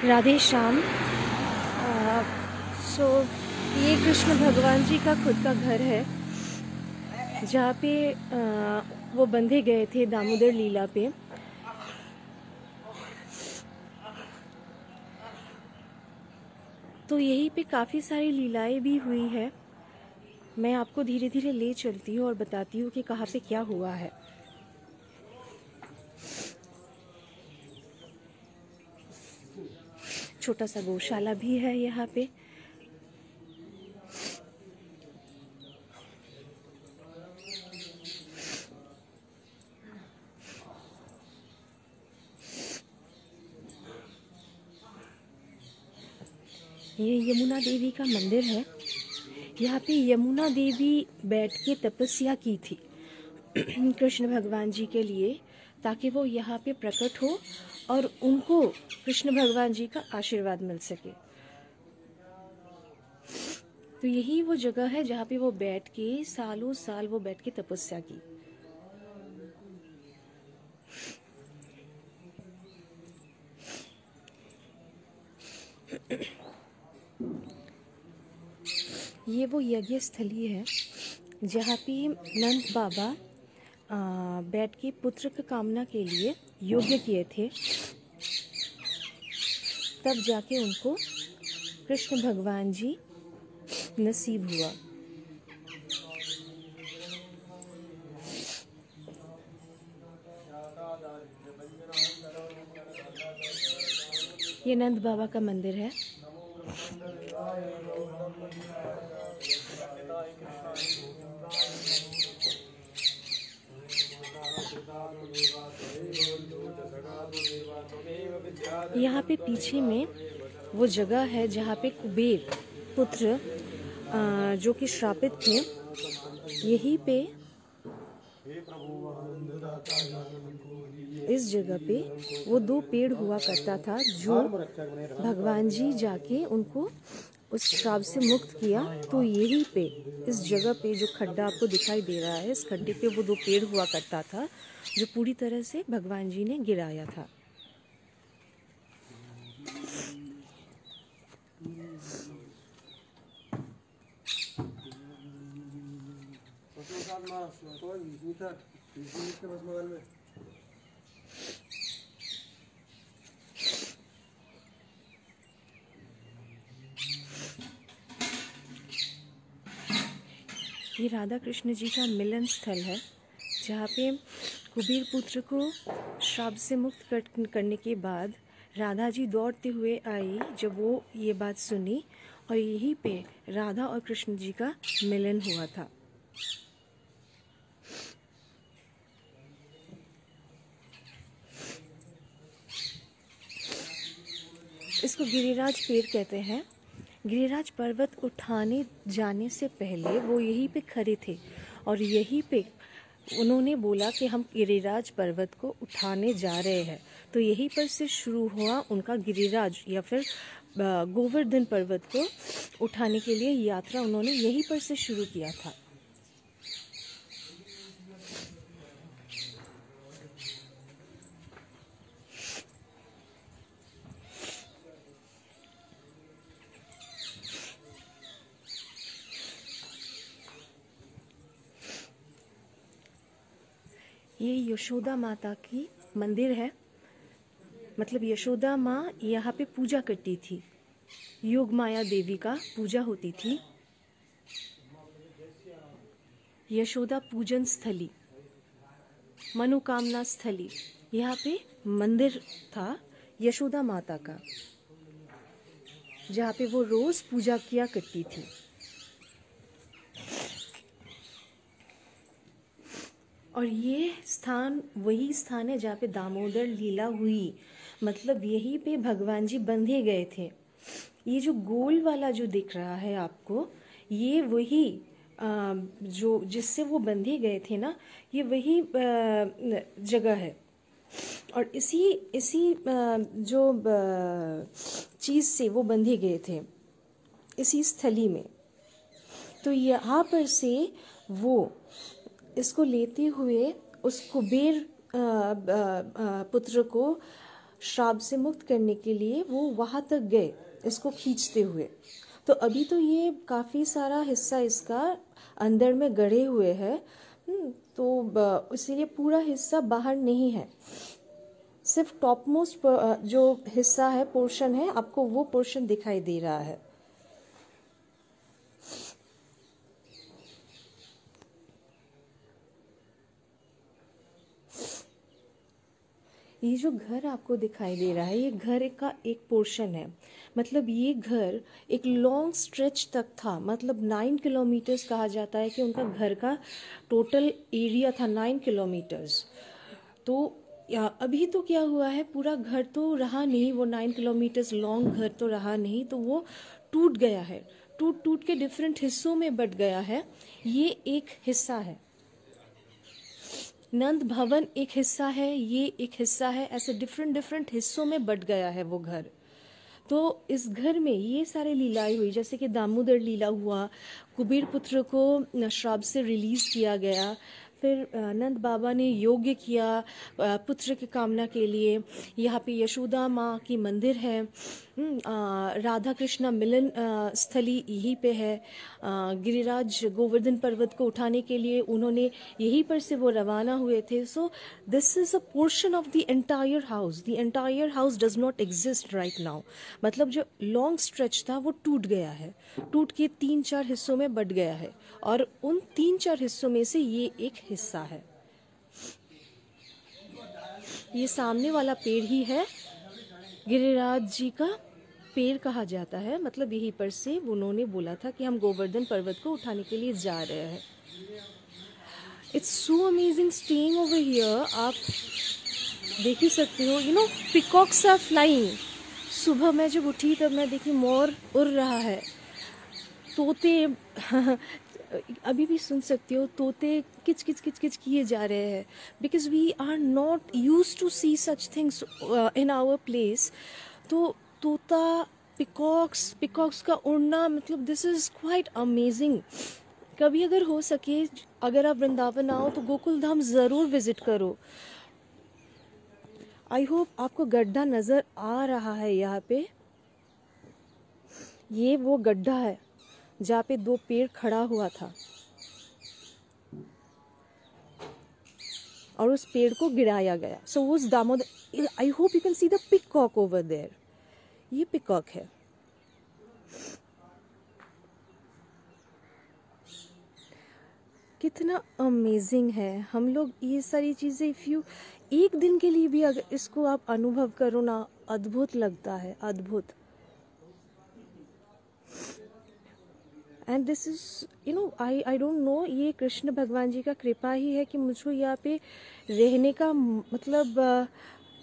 राधे श्याम। सो ये कृष्ण भगवान जी का खुद का घर है जहाँ पे वो बंधे गए थे दामोदर लीला पे। तो यहीं पे काफ़ी सारी लीलाएं भी हुई है। मैं आपको धीरे धीरे ले चलती हूँ और बताती हूँ कि कहाँ पे क्या हुआ है। छोटा सा गौशाला भी है यहाँ पे। ये यमुना देवी का मंदिर है। यहाँ पे यमुना देवी बैठ के तपस्या की थी कृष्ण भगवान जी के लिए, ताकि वो यहाँ पे प्रकट हो और उनको कृष्ण भगवान जी का आशीर्वाद मिल सके। तो यही वो जगह है जहाँ पे वो बैठ के सालों साल वो बैठ के तपस्या की। ये वो यज्ञ स्थली है जहाँ पे नंद बाबा बैठ के पुत्र की कामना के लिए यज्ञ किए थे। तब जाके उनको कृष्ण भगवान जी नसीब हुआ। ये नंद बाबा का मंदिर है। यहाँ पे पीछे में वो जगह है जहाँ पे कुबेर पुत्र जो कि श्रापित थे, यहीं पे इस जगह पे वो 2 पेड़ हुआ करता था जो भगवान जी जाके उनको उस श्राप से मुक्त किया। तो यहीं पे इस जगह पे जो खड्डा आपको दिखाई दे रहा है, इस खड्डे पे वो 2 पेड़ हुआ करता था जो पूरी तरह से भगवान जी ने गिराया था। ये राधा कृष्ण जी का मिलन स्थल है जहाँ पे कुबेर पुत्र को श्राप से मुक्त करने के बाद राधा जी दौड़ते हुए आई जब वो ये बात सुनी, और यहीं पे राधा और कृष्ण जी का मिलन हुआ था। इसको गिरिराज पेड़ कहते हैं। गिरिराज पर्वत उठाने जाने से पहले वो यहीं पे खड़े थे और यहीं पे उन्होंने बोला कि हम गिरिराज पर्वत को उठाने जा रहे हैं। तो यहीं पर से शुरू हुआ उनका गिरिराज या फिर गोवर्धन पर्वत को उठाने के लिए यात्रा उन्होंने यहीं पर से शुरू किया था। ये यशोदा माता की मंदिर है। मतलब यशोदा माँ यहाँ पे पूजा करती थी। योग माया देवी का पूजा होती थी। यशोदा पूजन स्थली, मनोकामना स्थली, यहाँ पे मंदिर था यशोदा माता का, जहाँ पे वो रोज पूजा किया करती थी। और ये स्थान वही स्थान है जहाँ पे दामोदर लीला हुई। मतलब यहीं पे भगवान जी बंधे गए थे। ये जो गोल वाला जो दिख रहा है आपको, ये वही जो जिससे वो बंधे गए थे ना, ये वही जगह है। और इसी जो चीज़ से वो बंधे गए थे, इसी स्थली में। तो यहाँ पर से वो इसको लेते हुए उस कुबेर पुत्र को श्राप से मुक्त करने के लिए वो वहाँ तक गए इसको खींचते हुए। तो अभी तो ये काफ़ी सारा हिस्सा इसका अंदर में गड़े हुए है, तो इसीलिए पूरा हिस्सा बाहर नहीं है, सिर्फ टॉप मोस्ट जो हिस्सा है, पोर्शन है, आपको वो पोर्शन दिखाई दे रहा है। ये जो घर आपको दिखाई दे रहा है, ये घर का एक पोर्शन है। मतलब ये घर एक लॉन्ग स्ट्रेच तक था, मतलब 9 किलोमीटर्स कहा जाता है कि उनका घर का टोटल एरिया था 9 किलोमीटर्स। तो अभी तो क्या हुआ है, पूरा घर तो रहा नहीं, वो 9 किलोमीटर्स लॉन्ग घर तो रहा नहीं, तो वो टूट गया है, टूट टूट के डिफरेंट हिस्सों में बट गया है। ये एक हिस्सा है, नंद भवन एक हिस्सा है, ये एक हिस्सा है, ऐसे डिफरेंट डिफरेंट हिस्सों में बट गया है वो घर। तो इस घर में ये सारे लीलाएं हुई, जैसे कि दामोदर लीला हुआ, कुबेर पुत्र को श्राप से रिलीज किया गया, फिर नंद बाबा ने यज्ञ किया पुत्र की कामना के लिए। यहाँ पे यशोदा माँ की मंदिर है, राधा कृष्णा मिलन स्थली यहीं पे है। गिरिराज गोवर्धन पर्वत को उठाने के लिए उन्होंने यहीं पर से वो रवाना हुए थे। So this is a portion of the entire house. The entire house does not exist right now. मतलब जो लॉन्ग स्ट्रेच था वो टूट गया है, टूट के 3-4 हिस्सों में बट गया है, और उन 3-4 हिस्सों में से ये एक हिस्सा है। ये सामने वाला पेड़ ही है गिरिराज जी का पेड़ कहा जाता है। मतलब यहीं पर से उन्होंने बोला था कि हम गोवर्धन पर्वत को उठाने के लिए जा रहे हैं। It's so amazing staying over here. आप देख ही सकते हो, you know peacocks are flying. सुबह मैं जब उठी तब मैं देखी मोर उड़ रहा है, तोते अभी भी सुन सकते हो, तोते किच किच किच किच किए जा रहे हैं, because we are not use to see such things in our place. तो तोता, पिकॉक्स का उड़ना, मतलब दिस इज क्वाइट अमेजिंग। कभी अगर हो सके, अगर आप वृंदावन आओ तो गोकुल धाम ज़रूर विजिट करो। आई होप आपको गड्ढा नज़र आ रहा है। यहाँ पे ये वो गड्ढा है जहाँ पे 2 पेड़ खड़ा हुआ था और उस पेड़ को गिराया गया। सो उस Damodar, I hope you can see the peacock over there. ये पिकॉक है। कितना अमेजिंग है। हम लोग ये सारी चीज़ें, इफ़ यू एक दिन के लिए भी अगर इसको आप अनुभव करो ना, अद्भुत लगता है, अद्भुत। And this is, you know, I don't know, ये कृष्ण भगवान जी का कृपा ही है कि मुझको यहाँ पे रहने का, मतलब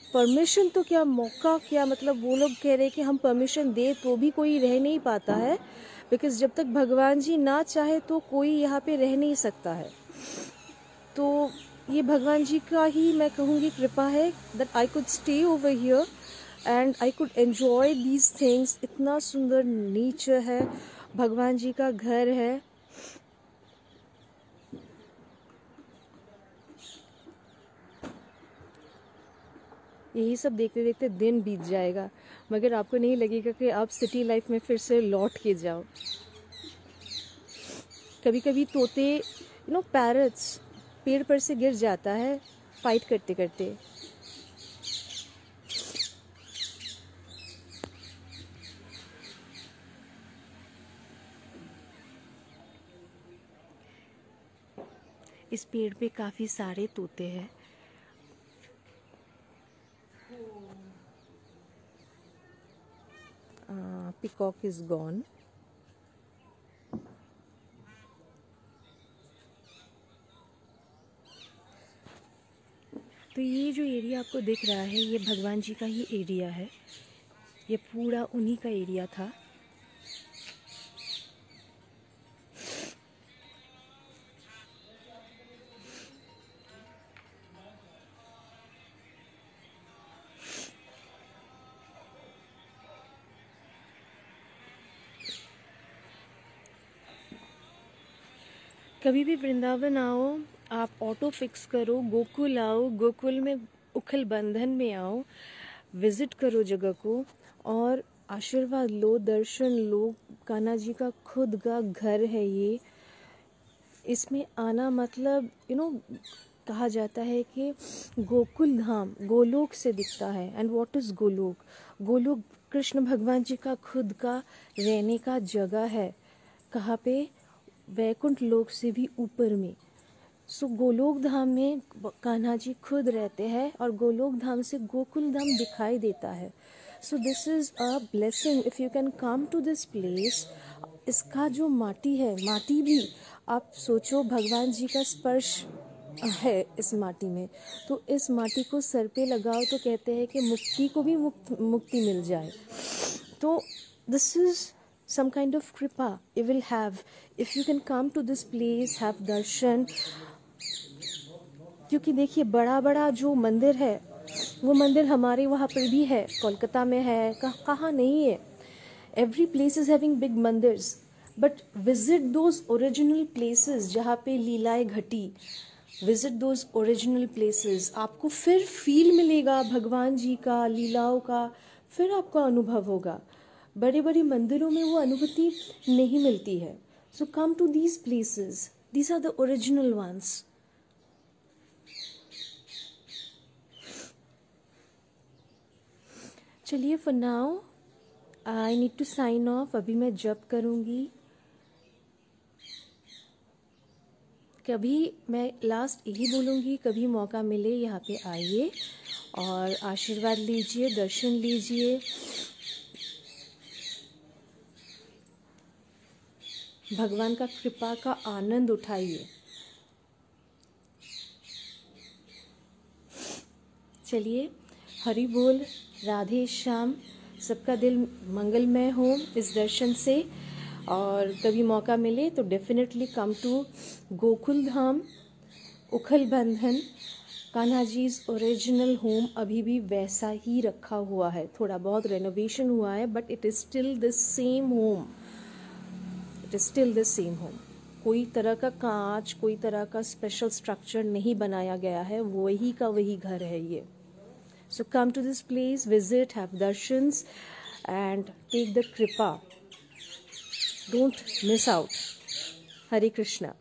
परमिशन तो क्या, मौका क्या, मतलब वो लोग कह रहे कि हम परमिशन दे तो भी कोई रह नहीं पाता है, बिकॉज जब तक भगवान जी ना चाहे तो कोई यहाँ पे रह नहीं सकता है। तो ये भगवान जी का ही मैं कहूँगी कृपा है that I could stay over here and I could enjoy these things. इतना सुंदर नेचर है, भगवान जी का घर है। यही सब देखते देखते दिन बीत जाएगा, मगर आपको नहीं लगेगा कि आप सिटी लाइफ में फिर से लौट के जाओ। कभी कभी तोते, यू नो, पैरट्स पेड़ पर से गिर जाता है फाइट करते करते। इस पेड़ पे काफ़ी सारे तोते हैं। Peacock is gone. तो ये जो एरिया आपको दिख रहा है, ये भगवान जी का ही एरिया है, ये पूरा उन्हीं का एरिया था। कभी भी वृंदावन आओ, आप ऑटो फिक्स करो, गोकुल आओ, गोकुल में उखल बंधन में आओ, विजिट करो जगह को और आशीर्वाद लो, दर्शन लो। कान्हा जी का खुद का घर है ये। इसमें आना मतलब कहा जाता है कि गोकुल धाम गोलोक से दिखता है। And what is Golok? Golok Krishna भगवान जी का खुद का रहने का जगह है। कहाँ पे? वैकुंठ लोक से भी ऊपर में। सो गोलोक धाम में कान्हा जी खुद रहते हैं और गोलोक धाम से गोकुल धाम दिखाई देता है। So this is a blessing if you can come to this place. इसका जो माटी है, माटी भी आप सोचो भगवान जी का स्पर्श है इस माटी में। तो इस माटी को सर पे लगाओ तो कहते हैं कि मुक्ति को भी मुक्ति मिल जाए। तो this is some kind of kripa you will have if you can come to this place, have darshan। क्योंकि देखिए बड़ा बड़ा जो मंदिर है वो मंदिर हमारे वहाँ पर भी है, कोलकाता में है, कहाँ नहीं है। Every place is having big mandirs, but visit those original places जहाँ पे लीलाएं घटी। विजिट दोज ओरिजिनल प्लेसेस, आपको फिर फील मिलेगा भगवान जी का, लीलाओं का, फिर आपका अनुभव होगा। बड़े बड़े मंदिरों में वो अनुभूति नहीं मिलती है। So come to these places, these are the original ones. चलिए for now I need to sign off. अभी मैं जप करूँगी। कभी मैं लास्ट यही बोलूँगी, कभी मौका मिले यहाँ पे आइए और आशीर्वाद लीजिए, दर्शन लीजिए, भगवान का कृपा का आनंद उठाइए। चलिए, हरि बोल, राधे श्याम। सबका दिल मंगलमय हो इस दर्शन से। और कभी मौका मिले तो definitely come to Gokul Dham, उखल बंधन। कान्हा जीज ओरिजिनल होम अभी भी वैसा ही रखा हुआ है। थोड़ा बहुत रेनोवेशन हुआ है but it is still the same home. It is still the same home. कोई तरह का कांच, कोई तरह का स्पेशल स्ट्रक्चर नहीं बनाया गया है। वही का वही घर है ये। So come to this place, visit, have darshans and take the kripa. Don't miss out. Hare Krishna.